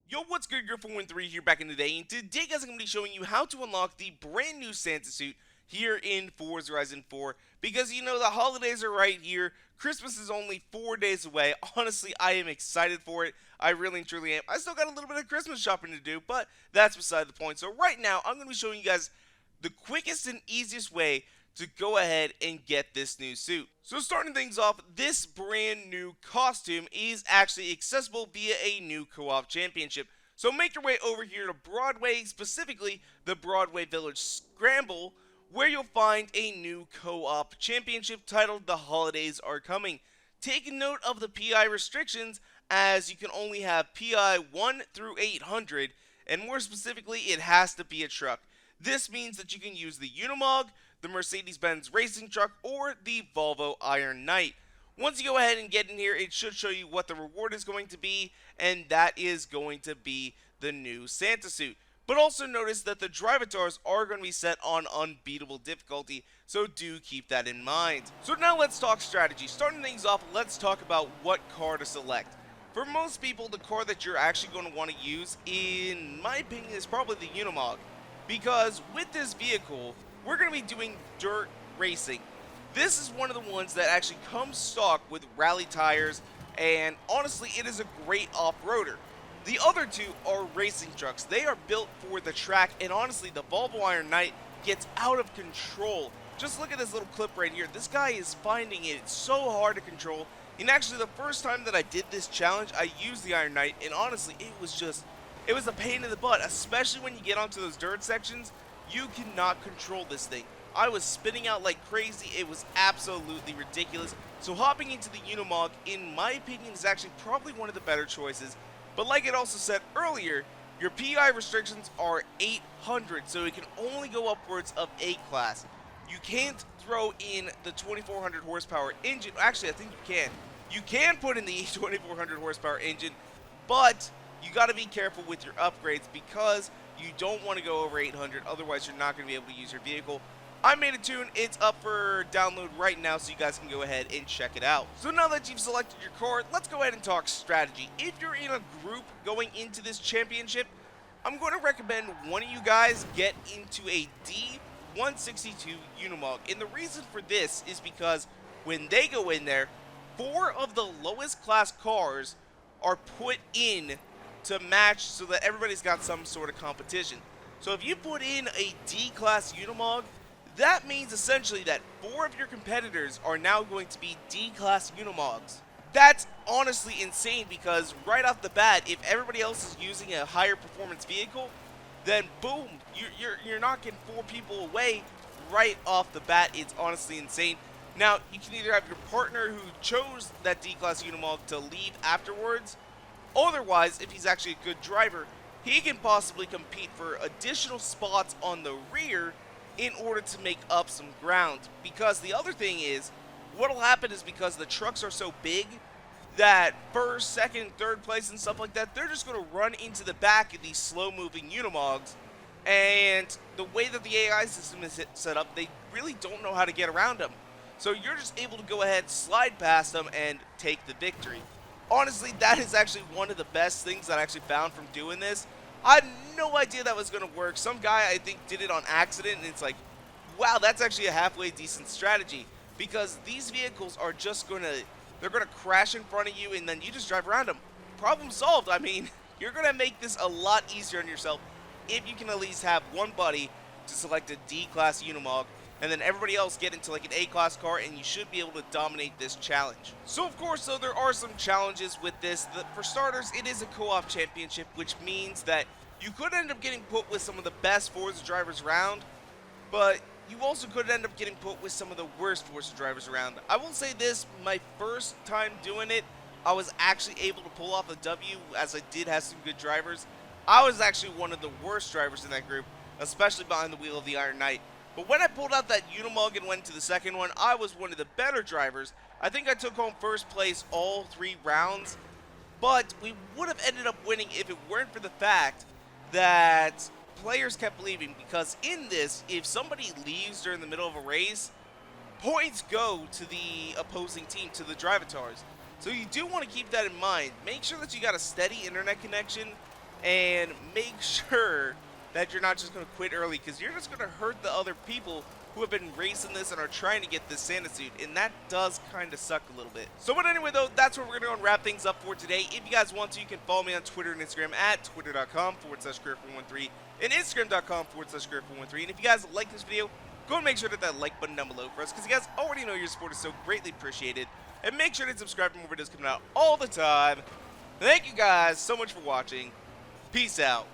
Yo, what's good? Griffin13 here back in the day, and today guys I'm going to be showing you how to unlock the brand new Santa suit here in Forza Horizon 4, because you know the holidays are right here, Christmas is only 4 days away. Honestly, I am excited for it, I really and truly am. I still got a little bit of Christmas shopping to do, but that's beside the point. So right now, I'm going to be showing you guys the quickest and easiest way to go ahead and get this new suit. So starting things off, this brand new costume is actually accessible via a new co-op championship. So make your way over here to Broadway, specifically the Broadway Village Scramble, where you'll find a new co-op championship titled The Holidays Are Coming. Take note of the PI restrictions, as you can only have PI 1 through 800, and more specifically, it has to be a truck. This means that you can use the Unimog, the Mercedes-Benz racing truck, or the Volvo Iron Knight. Once you go ahead and get in here, it should show you what the reward is going to be, and that is going to be the new Santa suit. But also notice that the drivatars are going to be set on unbeatable difficulty, so do keep that in mind. So now let's talk strategy. Starting things off, let's talk about what car to select. For most people, the car that you're actually going to want to use, in my opinion, is probably the Unimog. Because with this vehicle, we're going to be doing dirt racing. This is one of the ones that actually comes stock with rally tires, and honestly, it is a great off-roader. The other two are racing trucks. They are built for the track, and honestly, the Volvo Iron Knight gets out of control. Just look at this little clip right here. This guy is finding it so hard to control. And actually, the first time that I did this challenge, I used the Iron Knight, and honestly, it was a pain in the butt, especially when you get onto those dirt sections. You cannot control this thing. I was spinning out like crazy. It was absolutely ridiculous. So hopping into the Unimog, in my opinion, is actually probably one of the better choices. But like it also said earlier, your PI restrictions are 800, so it can only go upwards of A class. You can't throw in the 2400 horsepower engine. Actually, I think you can. You can put in the 2400 horsepower engine, but you got to be careful with your upgrades, because you don't want to go over 800, otherwise you're not going to be able to use your vehicle. I made a tune, it's up for download right now, so you guys can go ahead and check it out. So now that you've selected your car, let's go ahead and talk strategy. If you're in a group going into this championship, I'm going to recommend one of you guys get into a D162 Unimog. And the reason for this is because when they go in there, 4 of the lowest class cars are put in to match so that everybody's got some sort of competition. So if you put in a D-class Unimog, that means essentially that 4 of your competitors are now going to be D-class Unimogs. That's honestly insane, because right off the bat, if everybody else is using a higher performance vehicle, then boom, you're knocking 4 people away right off the bat. It's honestly insane. Now, you can either have your partner who chose that D-class Unimog to leave afterwards. Otherwise, if he's actually a good driver, he can possibly compete for additional spots on the rear in order to make up some ground. Because the other thing is, what will happen is, because the trucks are so big, that first, second, third place and stuff like that, they're just going to run into the back of these slow-moving Unimogs. And the way that the AI system is set up, they really don't know how to get around them. So you're just able to go ahead, slide past them, and take the victory. Honestly, that is actually one of the best things that I actually found from doing this. I had no idea that was going to work. Some guy, I think, did it on accident, and it's like, wow, that's actually a halfway decent strategy. Because these vehicles are just going to, they're going to crash in front of you, and then you just drive around them. Problem solved. I mean, you're going to make this a lot easier on yourself if you can at least have one buddy to select a D-class Unimog, and then everybody else get into like an A-class car, and you should be able to dominate this challenge. So of course, though, there are some challenges with this. For starters, it is a co-op championship, which means that you could end up getting put with some of the best Forza drivers around, but you also could end up getting put with some of the worst Forza drivers around. I will say this, my first time doing it, I was actually able to pull off a W, as I did have some good drivers. I was actually one of the worst drivers in that group, especially behind the wheel of the Iron Knight. But when I pulled out that Unimog and went to the second one, I was one of the better drivers. I think I took home first place all 3 rounds, but we would have ended up winning if it weren't for the fact that players kept leaving. Because in this, if somebody leaves during the middle of a race, points go to the opposing team, to the drivatars. So you do want to keep that in mind. Make sure that you got a steady internet connection, and make sure that you're not just going to quit early, because you're just going to hurt the other people who have been racing this and are trying to get this Santa suit, and that does kind of suck a little bit. So, but anyway, though, that's where we're going to go and wrap things up for today. If you guys want to, you can follow me on Twitter and Instagram at twitter.com/Griff113 and Instagram.com/Griff113. And if you guys like this video, go and make sure to hit that like button down below for us, because you guys already know your support is so greatly appreciated. And make sure to subscribe for more videos coming out all the time. Thank you guys so much for watching. Peace out.